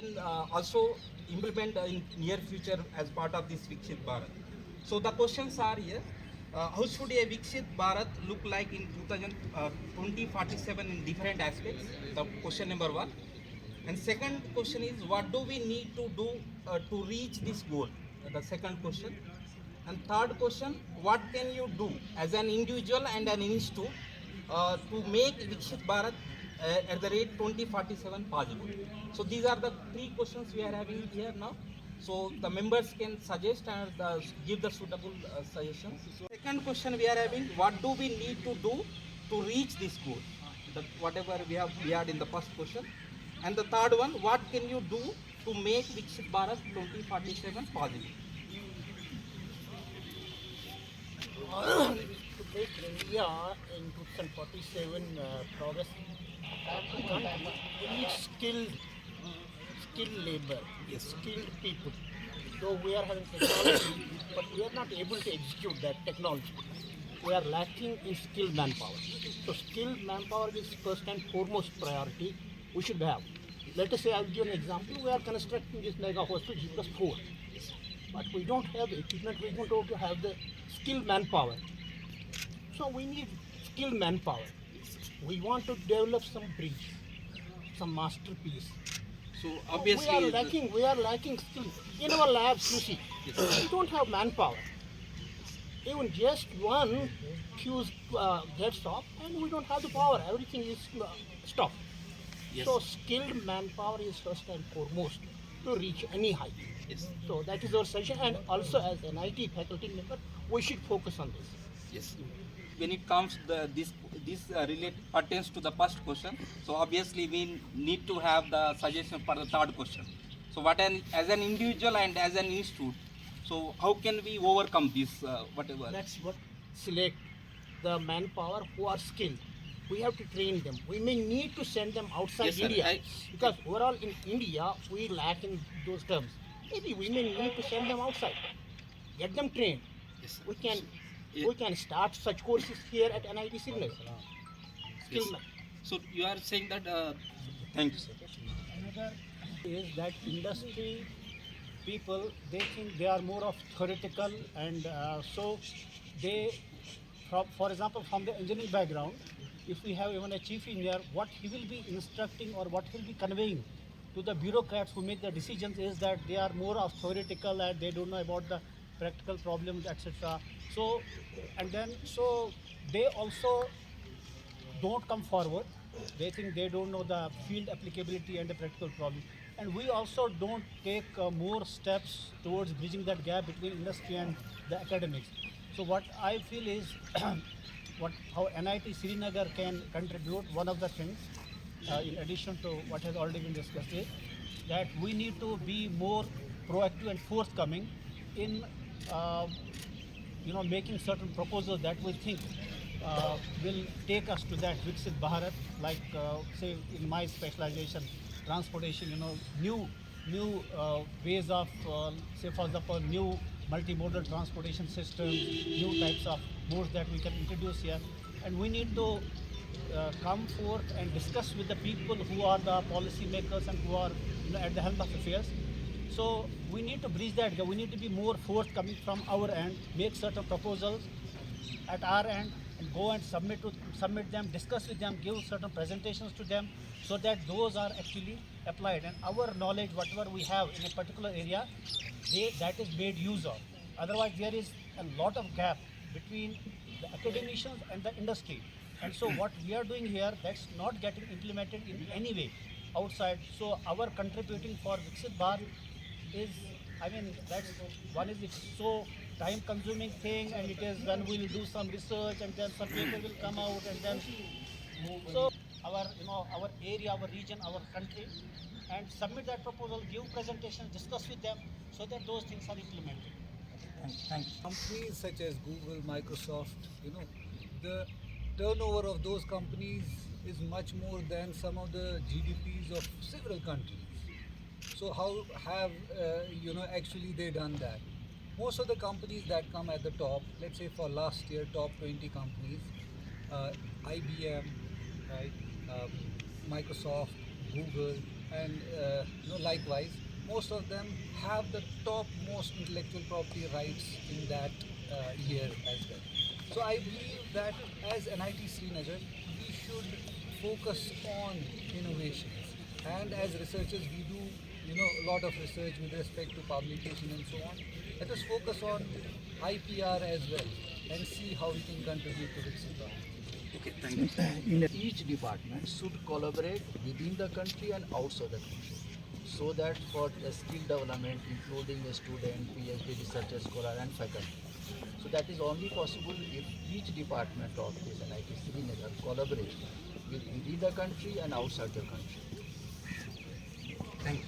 can also implement in near future as part of this Vikshit Bharat. So the questions are here. How should a Vikshit Bharat look like in 2047 in different aspects? The question number one. And second question is, what do we need to do to reach this goal? The second question. And third question, what can you do as an individual and an institute to make Vikshit Bharat at the rate 2047 possible? So these are the three questions we are having here now. So the members can suggest and give the suitable suggestions. Second question we are having, what do we need to do to reach this goal? Whatever we had in the first question. And the third one, what can you do to make Vikshit Bharat 2047 possible? To make India in 2047 progress, we need skilled labor, skilled people. Though we are having technology, but we are not able to execute that technology. We are lacking in skilled manpower. So skilled manpower is first and foremost priority we should have. Let us say, I'll give an example. We are constructing this mega hospital G+4. But we don't have the equipment, we don't have the skilled manpower. So we need skilled manpower. We want to develop some bridge, some masterpiece. So obviously we are lacking skill. In our labs, you see, we don't have manpower. Even just one fuse gets off and we don't have the power. Everything is stopped. Yes. So skilled manpower is first and foremost to reach any height. Yes. So that is our suggestion, and also as an NIT faculty member, we should focus on this. Yes. When it comes this relate pertains to the first question. So obviously we need to have the suggestion for the third question. So as an individual and as an institute, so how can we overcome this whatever? That's what select the manpower who are skilled. We have to train them. We may need to send them outside Yes, sir. India because overall in India we lack in those terms. Maybe we may need to send them outside, get them trained. Yes, sir. We can start such courses here at NIT Srinagar. Yes. So you are saying that thank you, sir. Another is that industry people, they think they are more of theoretical, and so they, for example, from the engineering background, if we have even a chief engineer, what he will be instructing or what he will be conveying to the bureaucrats who make the decisions is that they are more of theoretical and they don't know about the practical problems, etc. So they also don't come forward. They think they don't know the field applicability and the practical problem. And we also don't take more steps towards bridging that gap between industry and the academics. So what I feel is how NIT Srinagar can contribute, one of the things, in addition to what has already been discussed, is that we need to be more proactive and forthcoming in making certain proposals that we think will take us to that Vikshit Bharat, like say in my specialization, transportation, new ways of, say for example, new multimodal transportation systems, new types of modes that we can introduce here. And we need to come forth and discuss with the people who are the policy makers and who are at the helm of affairs. So we need to bridge that gap. We need to be more forthcoming from our end, make certain proposals at our end, and go and submit them, discuss with them, give certain presentations to them, so that those are actually applied. And our knowledge, whatever we have in a particular area, that is made use of. Otherwise, there is a lot of gap between the academicians and the industry. And so what we are doing here, that's not getting implemented in any way outside. So our contributing for Vikshit Bharat is, that's one is it's so time consuming thing, and it is when we'll do some research and then some paper will come out and then so our area, our region, our country, and submit that proposal, give presentations, discuss with them so that those things are implemented. Thank you. Companies such as Google, Microsoft, the turnover of those companies is much more than some of the GDPs of several countries. So how have actually they done that? Most of the companies that come at the top, let's say for last year, top 20 companies, IBM, right, Microsoft, Google, and likewise, most of them have the topmost intellectual property rights in that year as well. So I believe that as NIT Srinagar, we should focus on innovations, and as researchers, we do a lot of research with respect to publication and so on. Let us focus on IPR as well and see how we can contribute to Viksit Bharat. Okay, thank you. Each department should collaborate within the country and outside the country, so that for skill development, including a student, PhD researcher, scholar and faculty. So that is only possible if each department of this NIT Srinagar collaborate within the country and outside the country. Thank you.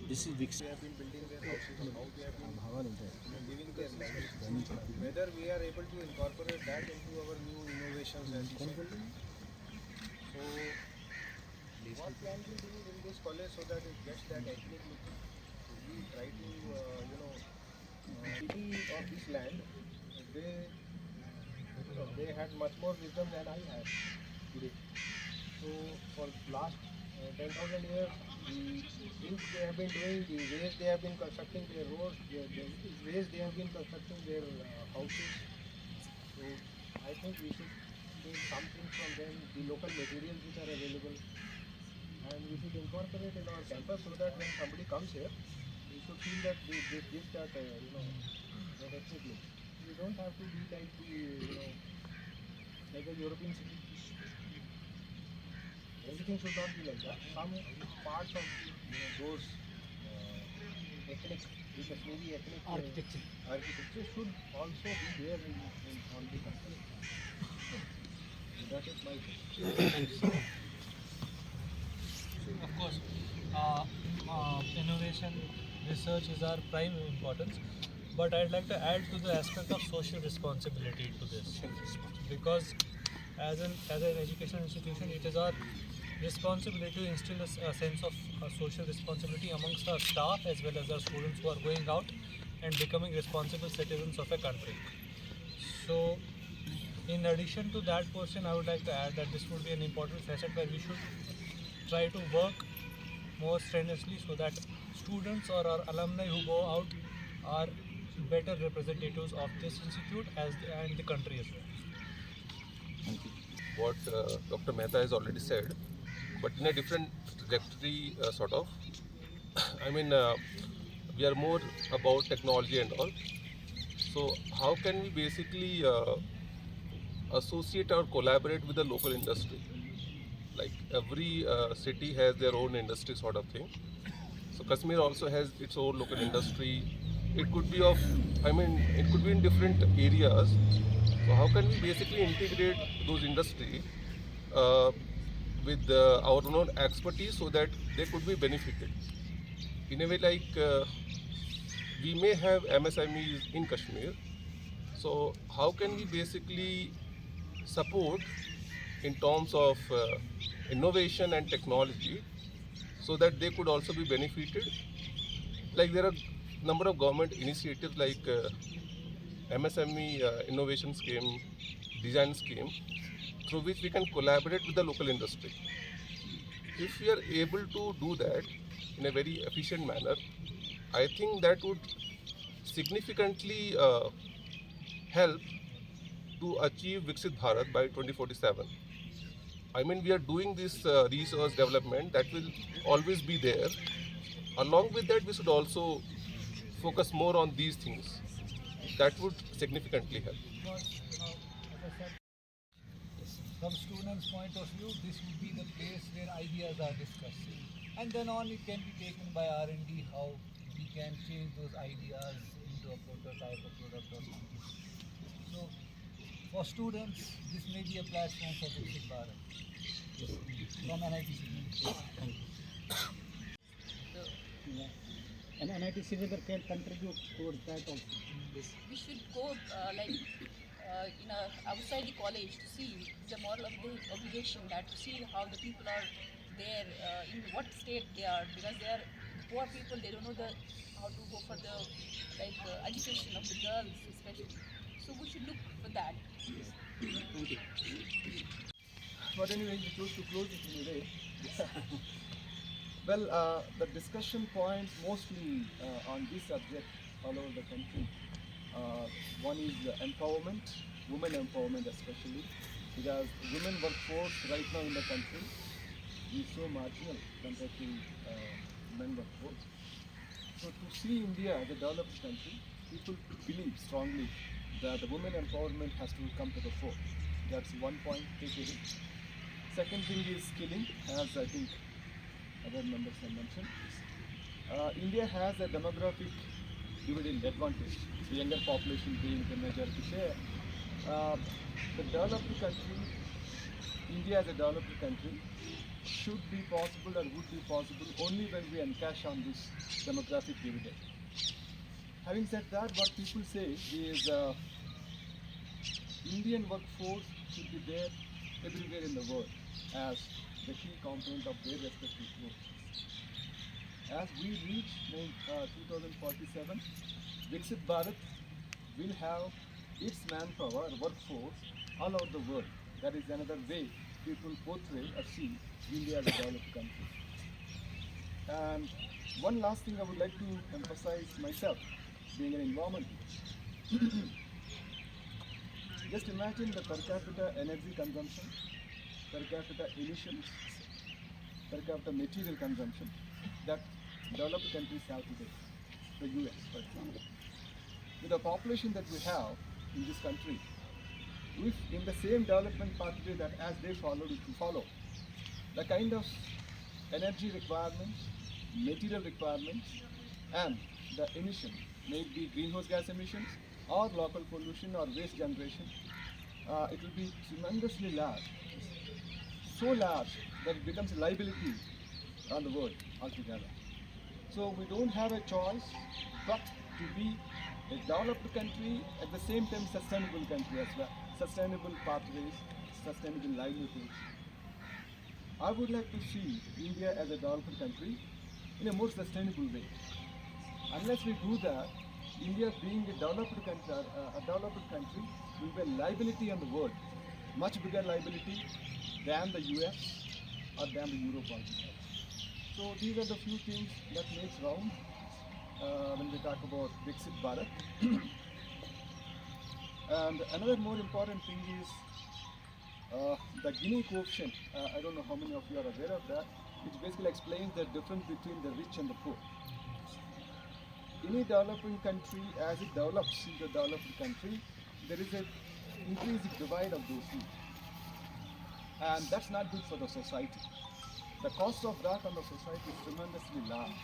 This is Vikshit. We have been building their houses and how we have been living their lives. Whether we are able to incorporate that into our new innovations as you said. So, what can we do in this college so that it gets that ethnic look? So we try to, people of this land, they had much more wisdom than I have today. So for last 10,000 years, the things they have been doing, the ways they have been constructing their roads, the ways they have been constructing their houses. So I think we should take something from them, the local materials which are available, and we should incorporate in our campus so that when somebody comes here, we should feel that they give that that ethnic look. We don't have to be like the like a European city. Everything should not be like that. Some parts of those ethnic, maybe ethnic architecture should also be there on the country. So that is my question. Of course, innovation, research is our prime importance, but I'd like to add to the aspect of social responsibility to this, because as an educational institution, it is our responsibility to instill a sense of social responsibility amongst our staff as well as our students who are going out and becoming responsible citizens of a country. So, in addition to that portion, I would like to add that this would be an important facet where we should try to work more strenuously so that students or our alumni who go out are better representatives of this institute and the country as well. What Dr. Mehta has already said, but in a different trajectory, sort of. I mean, we are more about technology and all. So, how can we basically associate or collaborate with the local industry? Like every city has their own industry, sort of thing. So, Kashmir also has its own local industry. It could be it could be in different areas. So how can we basically integrate those industry with our own expertise so that they could be benefited? In a way, like we may have MSMEs in Kashmir. So how can we basically support in terms of innovation and technology so that they could also be benefited? Like there are number of government initiatives like MSME innovation scheme, design scheme, through which we can collaborate with the local industry. If we are able to do that in a very efficient manner, I think that would significantly help to achieve Vikshit Bharat by 2047. I mean, we are doing this research development that will always be there. Along with that, we should also focus more on these things. That would significantly help. Because, as I said, from students' point of view, this would be the place where ideas are discussed. And then on, it can be taken by R&D how we can change those ideas into a prototype, a product or something. So, for students, this may be a platform for Vikshit Bharat from NIT Srinagar. And NIT Srinagar can contribute towards that also. We should go outside the college to see the moral obligation, that to see how the people are there, in what state they are, because they are poor people. They don't know how to go for the education of the girls especially. So we should look for that. Thank you. But anyway, we chose to close it in a way. Well, the discussion points mostly on this subject all over the country. One is empowerment, women empowerment especially, because women workforce right now in the country is so marginal compared to men workforce. So to see India as a developed country, people believe strongly that the women empowerment has to come to the fore. That's one point take away. Second thing is skilling, as I think other members have mentioned. India has a demographic dividend advantage, the younger population being the majority share. The developed country, India as a developed country, should be possible or would be possible only when we encash on this demographic dividend. Having said that, what people say is Indian workforce should be there everywhere in the world as the key component of their respective growth. As we reach 2047, Vikshit Bharat will have its manpower, workforce all over the world. That is another way people portray or see India as a developed country. And one last thing I would like to emphasize myself, being an environmentalist. Just imagine the per capita energy consumption, per capita emissions, per capita material consumption that developed countries have today, the US for example. With the population that we have in this country, if in the same development pathway that as they followed, if we follow, the kind of energy requirements, material requirements, and the emission, may it be greenhouse gas emissions or local pollution or waste generation, it will be tremendously large, so large that it becomes a liability on the world altogether. So we don't have a choice but to be a developed country at the same time sustainable country as well, sustainable pathways, sustainable livelihoods. I would like to see India as a developed country in a more sustainable way. Unless we do that, India being a developed country will be a liability on the world, much bigger liability than the US or than the Europe altogether. So these are the few things that makes round when we talk about Vikshit Bharat. And another more important thing is the Gini coefficient. I don't know how many of you are aware of that, which basically explains the difference between the rich and the poor. Any developing country, as it develops into a developed country, there is an increasing divide of those two. And that's not good for the society. The cost of that on the society is tremendously large.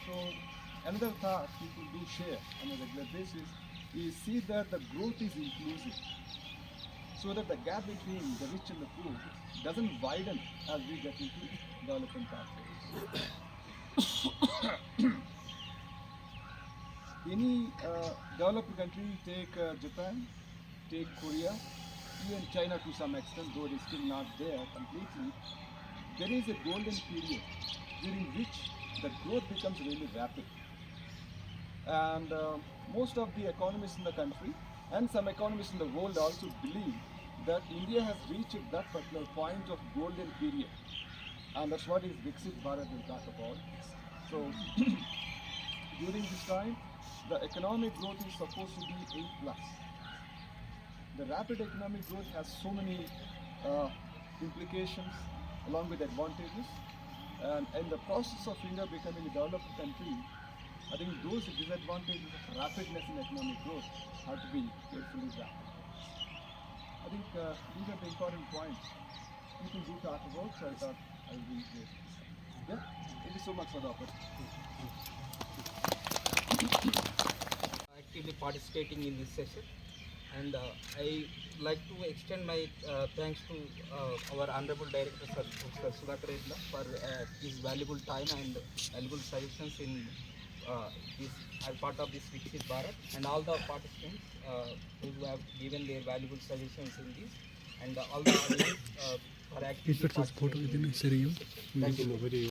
So another thought people do share on a regular basis is see that the growth is inclusive, so that the gap between the rich and the poor doesn't widen as we get into development pathways. Any developed country, take Japan, take Korea, even China to some extent, though it is still not there completely, there is a golden period during which the growth becomes really rapid. And most of the economists in the country and some economists in the world also believe that India has reached that particular point of golden period. And that's what is Vikshit Bharat will talk about. So during this time, the economic growth is supposed to be 8+. The rapid economic growth has so many implications along with advantages. And in the process of India becoming a developed country, I think those disadvantages of rapidness in economic growth have to be carefully wrapped. I think these are the important points people do talk about, so I thought I would be here. Yeah, thank you so much for the opportunity. Actively participating in this session, and I like to extend my thanks to our Honorable Director Sir Sudhakar for his valuable time and valuable suggestions in this as part of this Vikshit Bharat, and all the participants who have given their valuable suggestions in this, and all the audience for actively participating in this session. Thank you.